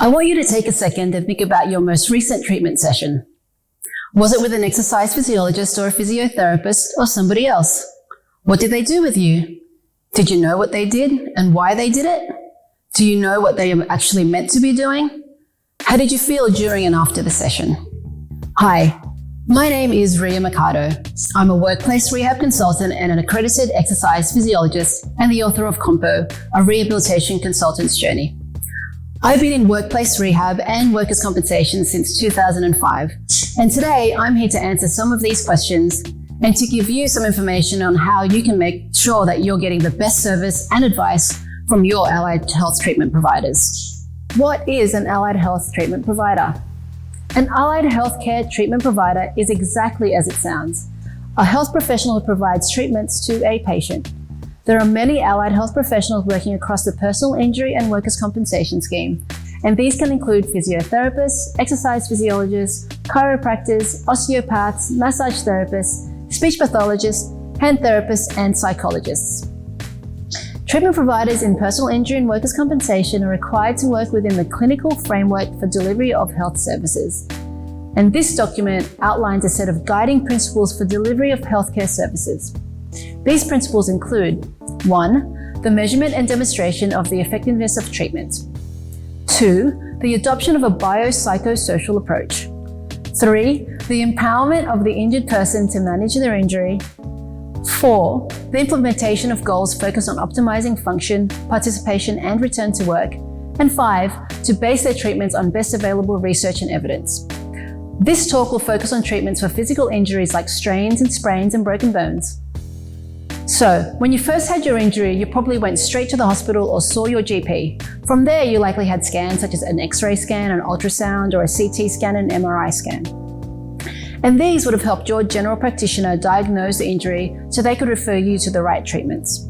I want you to take a second and think about your most recent treatment session. Was it with an exercise physiologist or a physiotherapist or somebody else? What did they do with you? Did you know what they did and why they did it? Do you know what they are actually meant to be doing? How did you feel during and after the session? Hi, my name is Rhea Mercado. I'm a workplace rehab consultant and an accredited exercise physiologist and the author of Compo, a rehabilitation consultant's journey. I've been in workplace rehab and workers' compensation since 2005, and today I'm here to answer some of these questions and to give you some information on how you can make sure that you're getting the best service and advice from your allied health treatment providers. What is an allied health treatment provider? An allied healthcare treatment provider is exactly as it sounds. A health professional who provides treatments to a patient. There are many allied health professionals working across the personal injury and workers' compensation scheme, and these can include physiotherapists, exercise physiologists, chiropractors, osteopaths, massage therapists, speech pathologists, hand therapists, and psychologists. Treatment providers in personal injury and workers' compensation are required to work within the clinical framework for delivery of health services. And this document outlines a set of guiding principles for delivery of healthcare services. These principles include 1. The measurement and demonstration of the effectiveness of treatment. 2. The adoption of a biopsychosocial approach. 3. The empowerment of the injured person to manage their injury. 4. The implementation of goals focused on optimizing function, participation, and return to work. And 5. To base their treatments on best available research and evidence. This talk will focus on treatments for physical injuries like strains and sprains and broken bones. So, when you first had your injury, you probably went straight to the hospital or saw your GP. From there, you likely had scans such as an X-ray scan, an ultrasound, or a CT scan and MRI scan. And these would have helped your general practitioner diagnose the injury so they could refer you to the right treatments.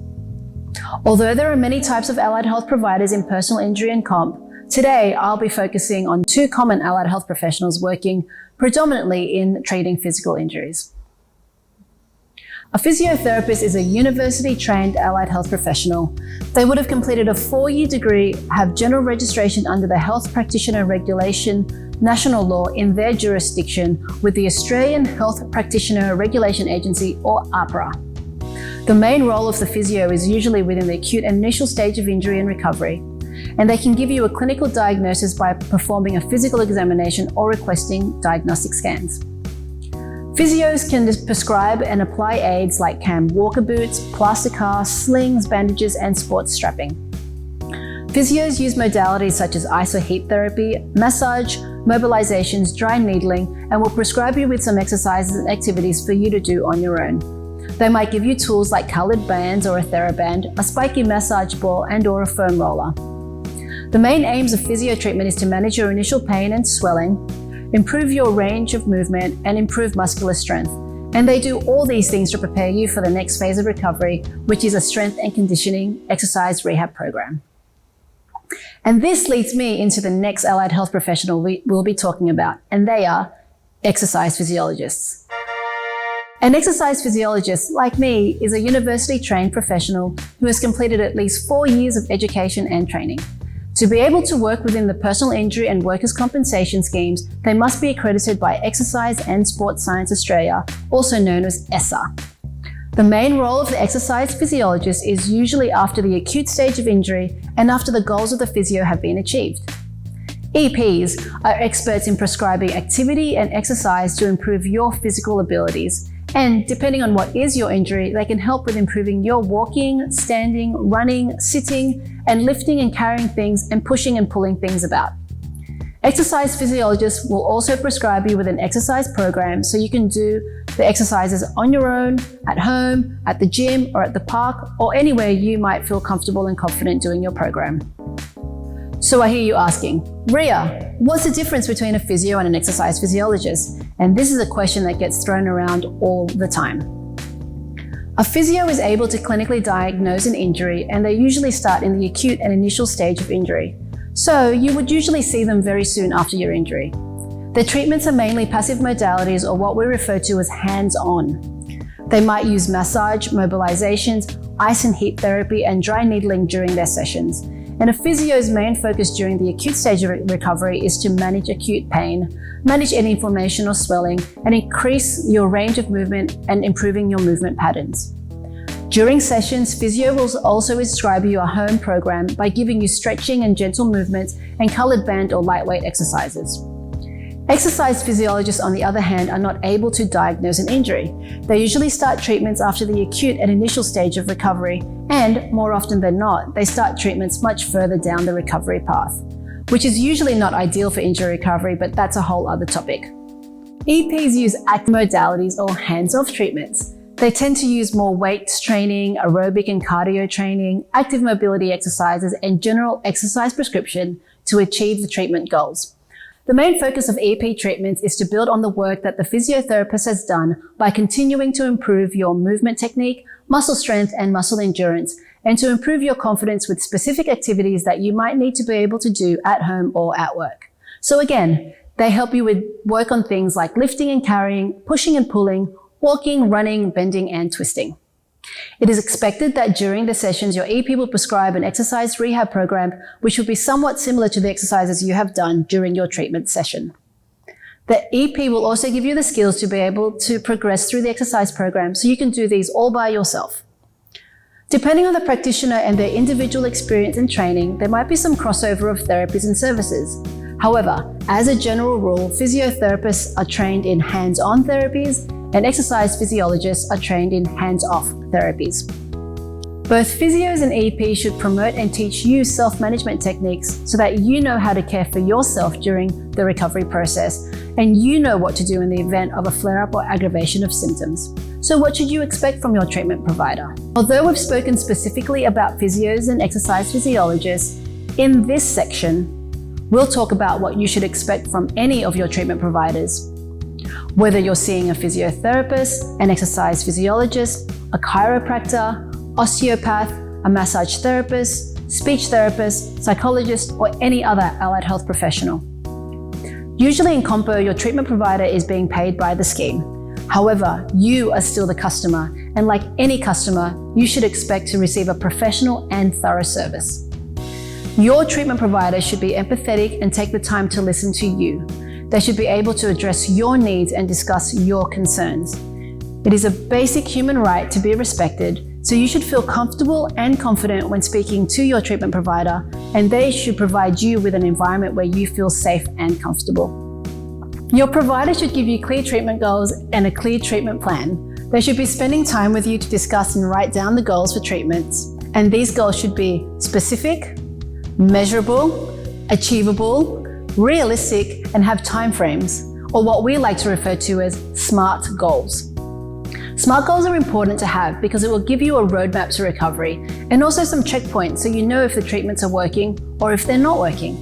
Although there are many types of allied health providers in personal injury and comp, today I'll be focusing on two common allied health professionals working predominantly in treating physical injuries. A physiotherapist is a university-trained allied health professional. They would have completed a 4-year degree, have general registration under the Health Practitioner Regulation national law in their jurisdiction with the Australian Health Practitioner Regulation Agency, or AHPRA. The main role of the physio is usually within the acute and initial stage of injury and recovery, and they can give you a clinical diagnosis by performing a physical examination or requesting diagnostic scans. Physios can prescribe and apply aids like cam walker boots, plaster casts, slings, bandages, and sports strapping. Physios use modalities such as iso heat therapy, massage, mobilizations, dry needling, and will prescribe you with some exercises and activities for you to do on your own. They might give you tools like colored bands or a TheraBand, a spiky massage ball, and/or a foam roller. The main aims of physio treatment is to manage your initial pain and swelling, improve your range of movement, and improve muscular strength. And they do all these things to prepare you for the next phase of recovery, which is a strength and conditioning exercise rehab program. And this leads me into the next allied health professional we will be talking about, and they are exercise physiologists. An exercise physiologist, like me, is a university-trained professional who has completed at least 4 years of education and training. To be able to work within the personal injury and workers' compensation schemes, they must be accredited by Exercise and Sports Science Australia, also known as ESSA. The main role of the exercise physiologist is usually after the acute stage of injury and after the goals of the physio have been achieved. EPs are experts in prescribing activity and exercise to improve your physical abilities. And depending on what is your injury, they can help with improving your walking, standing, running, sitting, and lifting and carrying things and pushing and pulling things about. Exercise physiologists will also prescribe you with an exercise program so you can do the exercises on your own, at home, at the gym, or at the park, or anywhere you might feel comfortable and confident doing your program. So I hear you asking, Rhea, what's the difference between a physio and an exercise physiologist? And this is a question that gets thrown around all the time. A physio is able to clinically diagnose an injury, and they usually start in the acute and initial stage of injury. So you would usually see them very soon after your injury. Their treatments are mainly passive modalities, or what we refer to as hands-on. They might use massage, mobilizations, ice and heat therapy, and dry needling during their sessions. And a physio's main focus during the acute stage of recovery is to manage acute pain, manage any inflammation or swelling, and increase your range of movement and improving your movement patterns. During sessions, physio will also prescribe you a home program by giving you stretching and gentle movements and colored band or lightweight exercises. Exercise physiologists, on the other hand, are not able to diagnose an injury. They usually start treatments after the acute and initial stage of recovery, and more often than not, they start treatments much further down the recovery path, which is usually not ideal for injury recovery, but that's a whole other topic. EPs use active modalities or hands-off treatments. They tend to use more weights training, aerobic and cardio training, active mobility exercises, and general exercise prescription to achieve the treatment goals. The main focus of EP treatments is to build on the work that the physiotherapist has done by continuing to improve your movement technique, muscle strength, and muscle endurance, and to improve your confidence with specific activities that you might need to be able to do at home or at work. So again, they help you with work on things like lifting and carrying, pushing and pulling, walking, running, bending, and twisting. It is expected that during the sessions, your EP will prescribe an exercise rehab program, which will be somewhat similar to the exercises you have done during your treatment session. The EP will also give you the skills to be able to progress through the exercise program, so you can do these all by yourself. Depending on the practitioner and their individual experience and training, there might be some crossover of therapies and services. However, as a general rule, physiotherapists are trained in hands-on therapies, and exercise physiologists are trained in hands-off therapies. Both physios and EPs should promote and teach you self-management techniques so that you know how to care for yourself during the recovery process, and you know what to do in the event of a flare-up or aggravation of symptoms. So what should you expect from your treatment provider? Although we've spoken specifically about physios and exercise physiologists, in this section, we'll talk about what you should expect from any of your treatment providers. Whether you're seeing a physiotherapist, an exercise physiologist, a chiropractor, osteopath, a massage therapist, speech therapist, psychologist, or any other allied health professional. Usually in Compo, your treatment provider is being paid by the scheme. However, you are still the customer, and like any customer, you should expect to receive a professional and thorough service. Your treatment provider should be empathetic and take the time to listen to you. They should be able to address your needs and discuss your concerns. It is a basic human right to be respected, so you should feel comfortable and confident when speaking to your treatment provider, and they should provide you with an environment where you feel safe and comfortable. Your provider should give you clear treatment goals and a clear treatment plan. They should be spending time with you to discuss and write down the goals for treatments, and these goals should be specific, measurable, achievable, realistic, and have timeframes, or what we like to refer to as SMART goals. SMART goals are important to have because it will give you a roadmap to recovery and also some checkpoints so you know if the treatments are working or if they're not working.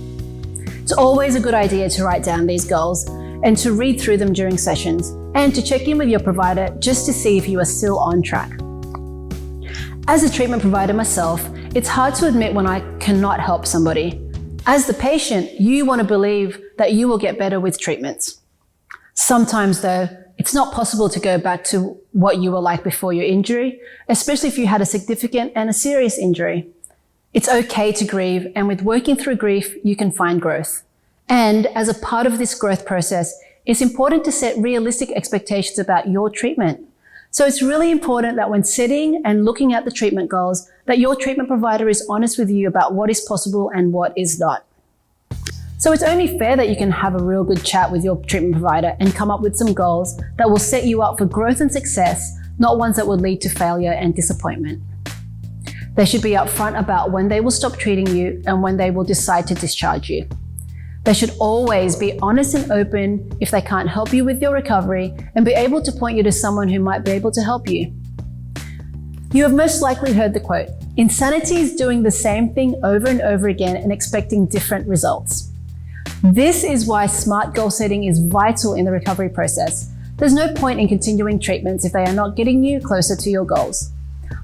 It's always a good idea to write down these goals and to read through them during sessions and to check in with your provider just to see if you are still on track. As a treatment provider myself, it's hard to admit when I cannot help somebody. As the patient, you want to believe that you will get better with treatments. Sometimes though, it's not possible to go back to what you were like before your injury, especially if you had a significant and a serious injury. It's okay to grieve, and with working through grief, you can find growth. And as a part of this growth process, it's important to set realistic expectations about your treatment. So it's really important that when setting and looking at the treatment goals, that your treatment provider is honest with you about what is possible and what is not. So it's only fair that you can have a real good chat with your treatment provider and come up with some goals that will set you up for growth and success, not ones that will lead to failure and disappointment. They should be upfront about when they will stop treating you and when they will decide to discharge you. They should always be honest and open if they can't help you with your recovery, and be able to point you to someone who might be able to help you. You have most likely heard the quote, "Insanity is doing the same thing over and over again and expecting different results." This is why SMART goal setting is vital in the recovery process. There's no point in continuing treatments if they are not getting you closer to your goals.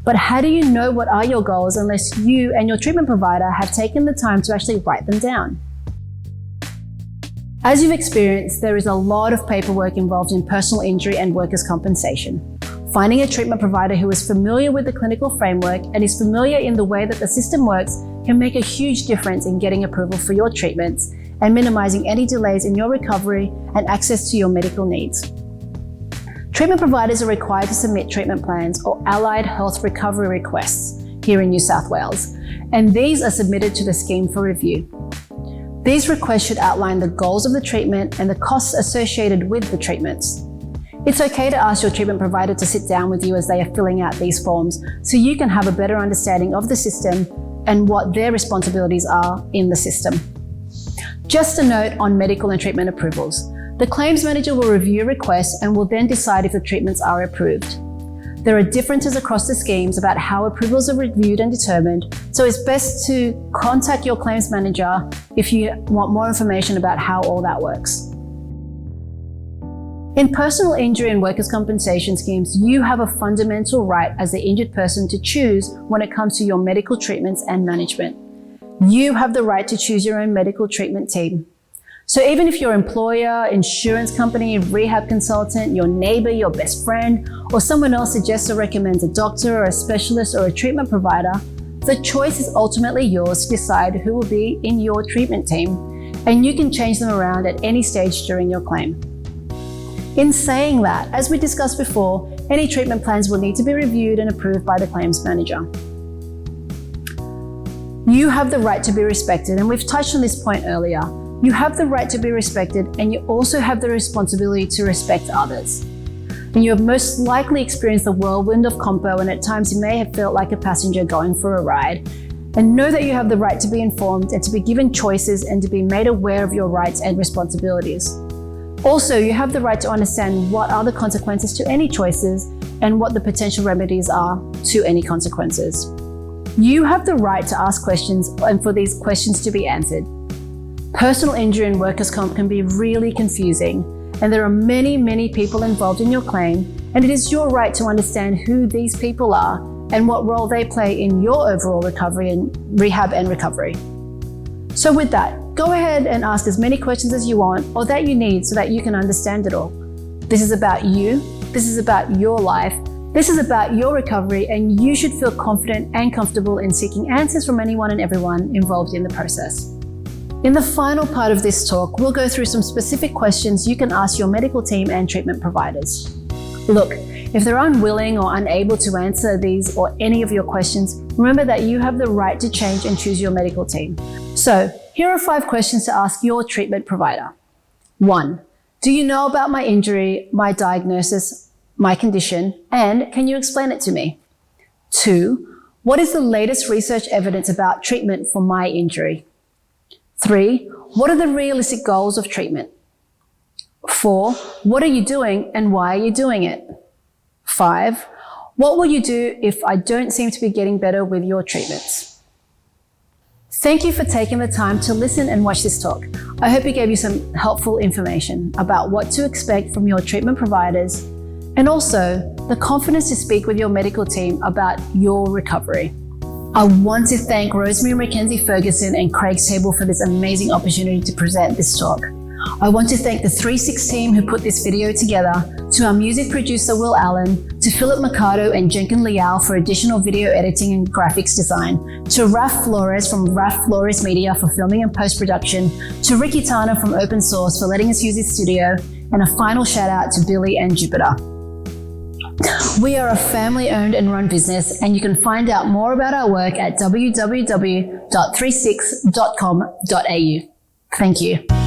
But how do you know what are your goals unless you and your treatment provider have taken the time to actually write them down? As you've experienced, there is a lot of paperwork involved in personal injury and workers' compensation. Finding a treatment provider who is familiar with the clinical framework and is familiar in the way that the system works can make a huge difference in getting approval for your treatments and minimizing any delays in your recovery and access to your medical needs. Treatment providers are required to submit treatment plans or allied health recovery requests here in New South Wales, and these are submitted to the scheme for review. These requests should outline the goals of the treatment and the costs associated with the treatments. It's okay to ask your treatment provider to sit down with you as they are filling out these forms so you can have a better understanding of the system and what their responsibilities are in the system. Just a note on medical and treatment approvals. The claims manager will review requests and will then decide if the treatments are approved. There are differences across the schemes about how approvals are reviewed and determined, so it's best to contact your claims manager if you want more information about how all that works. In personal injury and workers' compensation schemes, you have a fundamental right as the injured person to choose when it comes to your medical treatments and management. You have the right to choose your own medical treatment team. So even if your employer, insurance company, rehab consultant, your neighbor, your best friend, or someone else suggests or recommends a doctor or a specialist or a treatment provider, the choice is ultimately yours to decide who will be in your treatment team, and you can change them around at any stage during your claim. In saying that, as we discussed before, any treatment plans will need to be reviewed and approved by the claims manager. You have the right to be respected, and we've touched on this point earlier. You have the right to be respected, and you also have the responsibility to respect others. And you have most likely experienced the whirlwind of compo, and at times you may have felt like a passenger going for a ride. And know that you have the right to be informed and to be given choices and to be made aware of your rights and responsibilities. Also, you have the right to understand what are the consequences to any choices and what the potential remedies are to any consequences. You have the right to ask questions and for these questions to be answered. Personal injury and workers' comp can be really confusing, and there are many people involved in your claim, and it is your right to understand who these people are and what role they play in your overall recovery and rehab and recovery. So with that, go ahead and ask as many questions as you want or that you need so that you can understand it all. This is about you, this is about your life, this is about your recovery, and you should feel confident and comfortable in seeking answers from anyone and everyone involved in the process. In the final part of this talk, we'll go through some specific questions you can ask your medical team and treatment providers. Look, if they're unwilling or unable to answer these or any of your questions, remember that you have the right to change and choose your medical team. So, here are 5 questions to ask your treatment provider. 1. Do you know about my injury, my diagnosis, my condition, and can you explain it to me? 2. What is the latest research evidence about treatment for my injury? 3. What are the realistic goals of treatment? 4. What are you doing and why are you doing it? 5. What will you do if I don't seem to be getting better with your treatments? Thank you for taking the time to listen and watch this talk. I hope it gave you some helpful information about what to expect from your treatment providers and also the confidence to speak with your medical team about your recovery. I want to thank Rosemary Mackenzie Ferguson and Craig Table for this amazing opportunity to present this talk. I want to thank the 36 team who put this video together, to our music producer Will Allen, to Philip Mercado and Jenkin Liao for additional video editing and graphics design, to Raf Flores from Raf Flores Media for filming and post-production, to Ricky Tana from Open Source for letting us use his studio, and a final shout out to Billy and Jupiter. We are a family-owned and run business, and you can find out more about our work at www.36.com.au. Thank you.